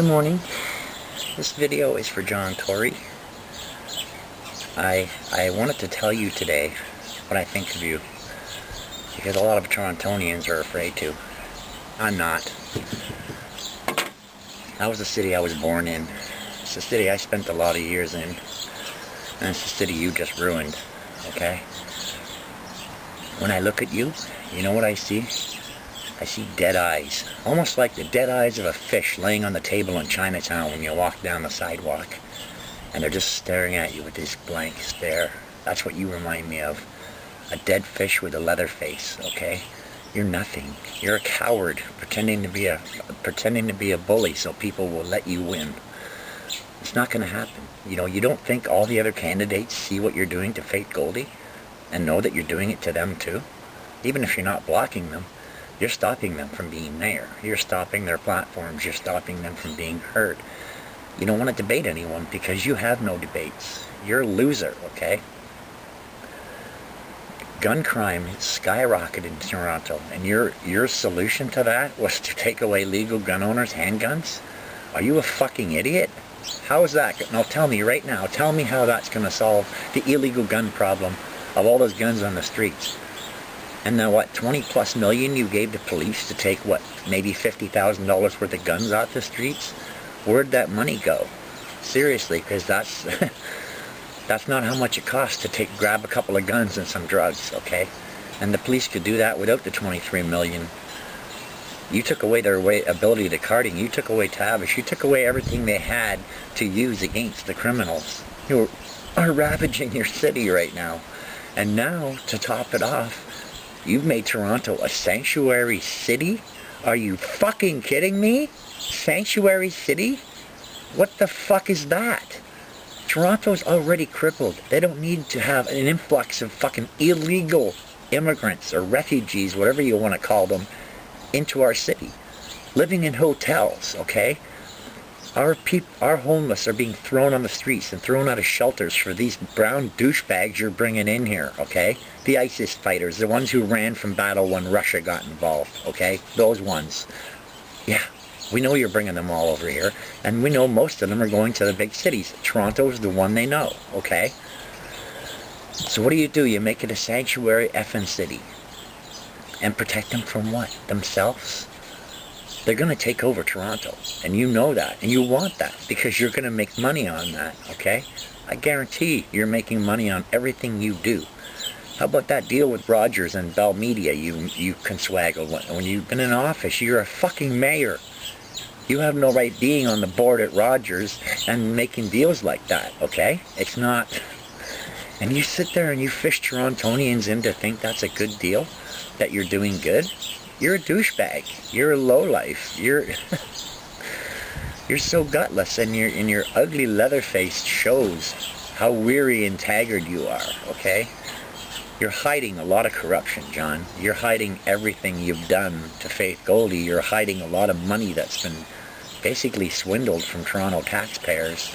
Good morning. This video is for John Tory. I wanted to tell you today what I think of you, because a lot of Torontonians are afraid to. I'm not. That was the city I was born in. It's the city I spent a lot of years in. And it's the city you just ruined, okay? When I look at you, you know what I see? I see dead eyes. Almost like the dead eyes of a fish laying on the table in Chinatown when you walk down the sidewalk. And they're just staring at you with this blank stare. That's what you remind me of. A dead fish with a leather face, okay? You're nothing. You're a coward pretending to be a bully so people will let you win. It's not going to happen. You know, you don't think all the other candidates see what you're doing to Faith Goldie and know that you're doing it to them too? Even if you're not blocking them, you're stopping them from being mayor. You're stopping their platforms. You're stopping them from being heard. You don't want to debate anyone because you have no debates. You're a loser, okay? Gun crime skyrocketed in Toronto, and your solution to that was to take away legal gun owners' handguns? Are you a fucking idiot? How is that? Now tell me right now, tell me how that's going to solve the illegal gun problem of all those guns on the streets. And now what, 20 plus million you gave to police to take what, maybe $50,000 worth of guns out the streets? Where'd that money go? Seriously, because that's not how much it costs to grab a couple of guns and some drugs, okay? And the police could do that without the 23 million. You took away their ability to carding. You took away Tavish. You took away everything they had to use against the criminals who are ravaging your city right now. And now, to top it off, you've made Toronto a sanctuary city? Are you fucking kidding me? Sanctuary city? What the fuck is that? Toronto's already crippled. They don't need to have an influx of fucking illegal immigrants or refugees, whatever you want to call them, into our city. Living in hotels, okay? Our homeless are being thrown on the streets and thrown out of shelters for these brown douchebags you're bringing in here, okay? The ISIS fighters, the ones who ran from battle when Russia got involved, okay? Those ones. Yeah, we know you're bringing them all over here, and we know most of them are going to the big cities. Toronto's the one they know, okay? So what do? You make it a sanctuary effing city. And protect them from what? Themselves? They're going to take over Toronto, and you know that, and you want that, because you're going to make money on that, okay? I guarantee you're making money on everything you do. How about that deal with Rogers and Bell Media you conswaggled? When you've been in office, you're a fucking mayor. You have no right being on the board at Rogers and making deals like that, okay? It's not... And you sit there and you fish Torontonians in to think that's a good deal? That you're doing good? You're a douchebag. You're a lowlife. You're so gutless, and your ugly leather face shows how weary and tagged you are, okay? You're hiding a lot of corruption, John. You're hiding everything you've done to Faith Goldie. You're hiding a lot of money that's been basically swindled from Toronto taxpayers.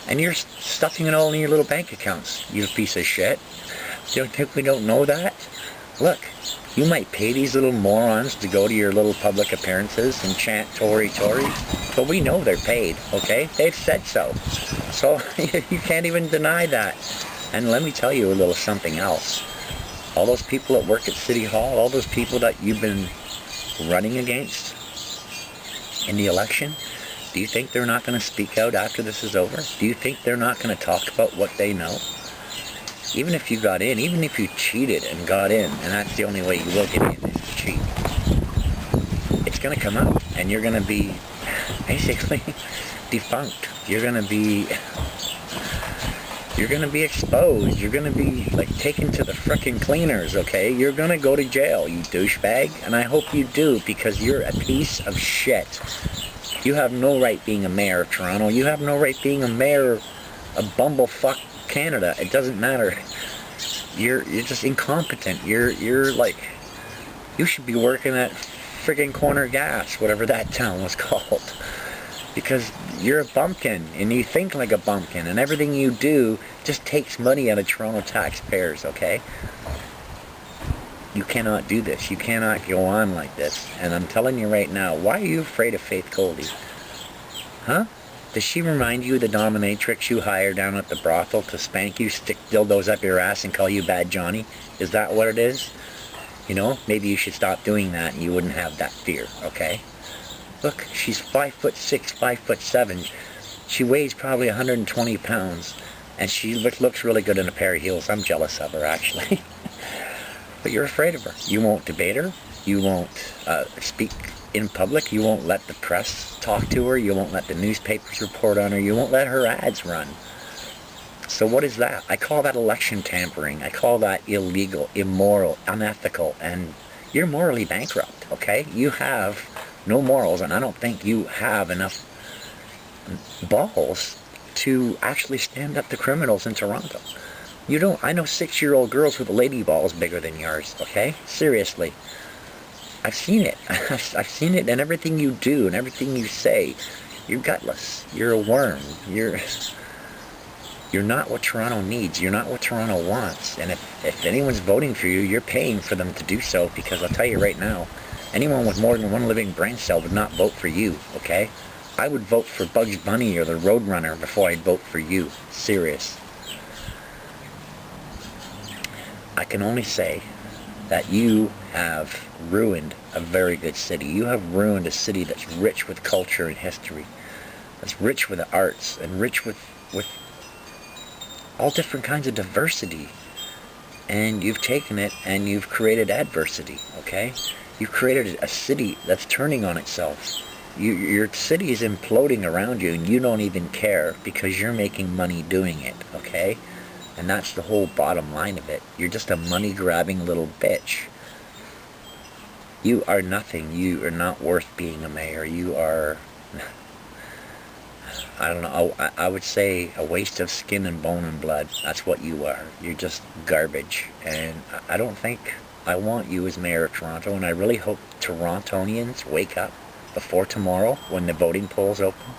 And you're stuffing it all in your little bank accounts, you piece of shit. You don't think we don't know that? Look, you might pay these little morons to go to your little public appearances and chant Tory, Tory, but we know they're paid, okay? They've said so. So you can't even deny that. And let me tell you a little something else. All those people that work at City Hall, all those people that you've been running against in the election, do you think they're not going to speak out after this is over? Do you think they're not going to talk about what they know? Even if you got in, even if you cheated and got in, and that's the only way you will get in, is to cheat, it's going to come out, and you're going to be basically defunct. You're going to be exposed. You're going to be like taken to the frickin' cleaners, okay? You're going to go to jail, you douchebag, and I hope you do, because you're a piece of shit. You have no right being a mayor of Toronto. You have no right being a mayor of bumblefuck Canada. It doesn't matter. You're just incompetent. You're like, you should be working at friggin' Corner Gas, whatever that town was called. Because you're a bumpkin, and you think like a bumpkin, and everything you do just takes money out of Toronto taxpayers, okay? You cannot do this. You cannot go on like this. And I'm telling you right now, why are you afraid of Faith Goldie? Huh? Does she remind you of the dominatrix you hire down at the brothel to spank you, stick dildos up your ass, and call you Bad Johnny? Is that what it is? You know, maybe you should stop doing that and you wouldn't have that fear, okay? Look, she's 5'6", 5'7". She weighs probably 120 pounds, and she looks really good in a pair of heels. I'm jealous of her, actually. But you're afraid of her. You won't debate her. You won't speak in public. You won't let the press talk to her. You won't let the newspapers report on her. You won't let her ads run. So what is that? I call that election tampering. I call that illegal, immoral, unethical, and you're morally bankrupt, okay? You have no morals, and I don't think you have enough balls to actually stand up to criminals in Toronto. You don't. I know 6-year-old girls with lady balls bigger than yours, okay? Seriously. I've seen it. I've seen it in everything you do and everything you say. You're gutless. You're a worm. You're not what Toronto needs. You're not what Toronto wants. And if anyone's voting for you, you're paying for them to do so, because I'll tell you right now, anyone with more than one living brain cell would not vote for you, okay? I would vote for Bugs Bunny or the Roadrunner before I'd vote for you. Serious. I can only say that you have ruined a very good city. You have ruined a city that's rich with culture and history, that's rich with the arts, and rich with all different kinds of diversity. And you've taken it and you've created adversity, okay? You've created a city that's turning on itself. Your city is imploding around you, and you don't even care because you're making money doing it, okay? And that's the whole bottom line of it. You're just a money-grabbing little bitch. You are nothing. You are not worth being a mayor. You are, I don't know, I would say a waste of skin and bone and blood. That's what you are. You're just garbage. And I don't think I want you as mayor of Toronto, and I really hope Torontonians wake up before tomorrow when the voting polls open.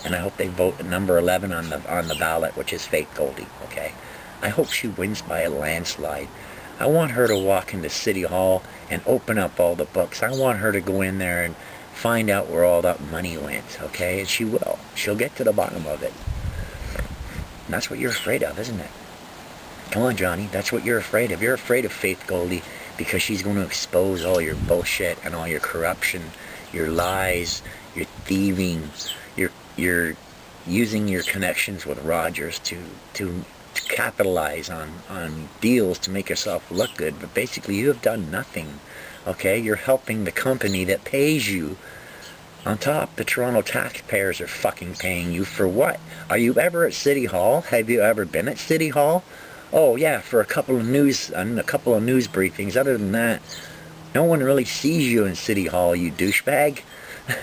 And I hope they vote number 11 on the ballot, which is Faith Goldie, okay? I hope she wins by a landslide. I want her to walk into City Hall and open up all the books. I want her to go in there and find out where all that money went, okay? And she will. She'll get to the bottom of it. And that's what you're afraid of, isn't it? Come on, Johnny, that's what you're afraid of. You're afraid of Faith Goldie because she's going to expose all your bullshit and all your corruption, your lies, your thieving, you're using your connections with Rogers to capitalize on deals to make yourself look good, but basically you have done nothing, okay? You're helping the company that pays you. On top, the Toronto taxpayers are fucking paying you for what? Are you ever at City Hall? Have you ever been at City Hall? Oh yeah, for a couple of news briefings. Other than that, no one really sees you in City Hall, you douchebag.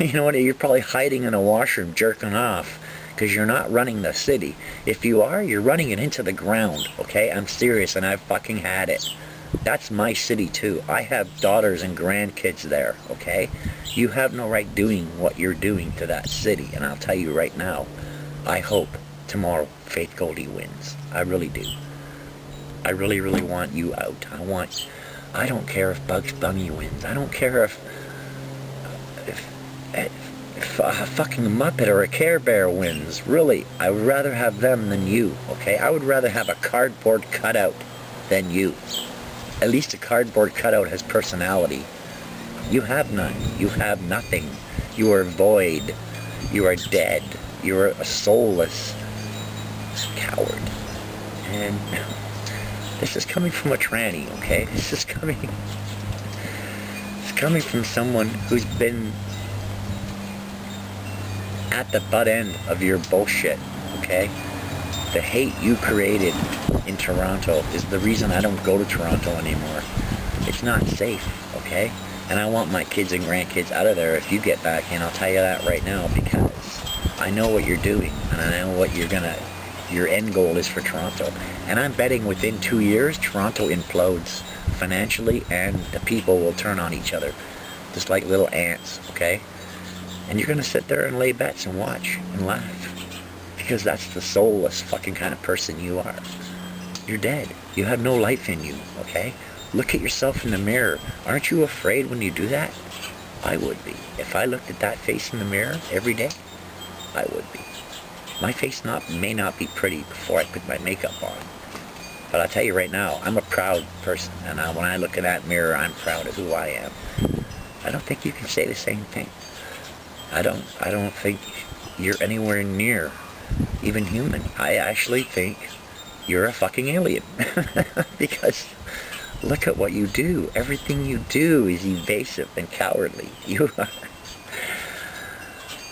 You know what, you're probably hiding in a washroom jerking off because you're not running the city. If you are, you're running it into the ground, okay? I'm serious, and I've fucking had it. That's my city too. I have daughters and grandkids there, okay? You have no right doing what you're doing to that city, and I'll tell you right now, I hope tomorrow Faith Goldie wins. I really do. I really, really want you out. I don't care if Bugs Bunny wins. I don't care if a fucking Muppet or a Care Bear wins. Really, I would rather have them than you, okay? I would rather have a cardboard cutout than you. At least a cardboard cutout has personality. You have none. You have nothing. You are void. You are dead. You are a soulless coward. And this is coming from a tranny, okay? This is coming from someone who's been at the butt end of your bullshit, okay? The hate you created in Toronto is the reason I don't go to Toronto anymore. It's not safe, okay? And I want my kids and grandkids out of there if you get back in. I'll tell you that right now, because I know what you're doing, and I know what your end goal is for Toronto. And I'm betting within 2 years, Toronto implodes financially, and the people will turn on each other, just like little ants, okay? And you're going to sit there and lay bets and watch and laugh, because that's the soulless fucking kind of person you are. You're dead. You have no life in you, okay? Look at yourself in the mirror. Aren't you afraid when you do that? I would be. If I looked at that face in the mirror every day, I would be. My face may not be pretty before I put my makeup on. But I'll tell you right now, I'm a proud person. And when I look in that mirror, I'm proud of who I am. I don't think you can say the same thing. I don't think you're anywhere near even human. I actually think you're a fucking alien. Because look at what you do. Everything you do is evasive and cowardly. You are.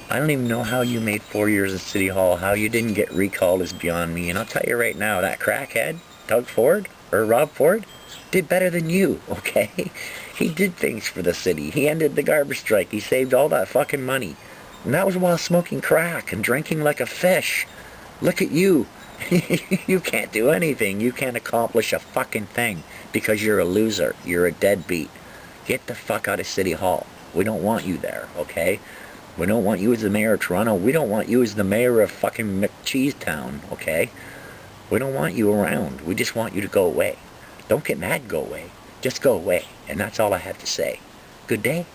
I don't even know how you made 4 years in City Hall. How you didn't get recalled is beyond me. And I'll tell you right now, that crackhead, Doug Ford, or Rob Ford, did better than you, okay? He did things for the city. He ended the garbage strike. He saved all that fucking money. And that was while smoking crack and drinking like a fish. Look at you. You can't do anything. You can't accomplish a fucking thing because you're a loser. You're a deadbeat. Get the fuck out of City Hall. We don't want you there, okay? We don't want you as the mayor of Toronto. We don't want you as the mayor of fucking McCheesetown, okay? We don't want you around. We just want you to go away. Don't get mad, go away. Just go away. And that's all I have to say. Good day.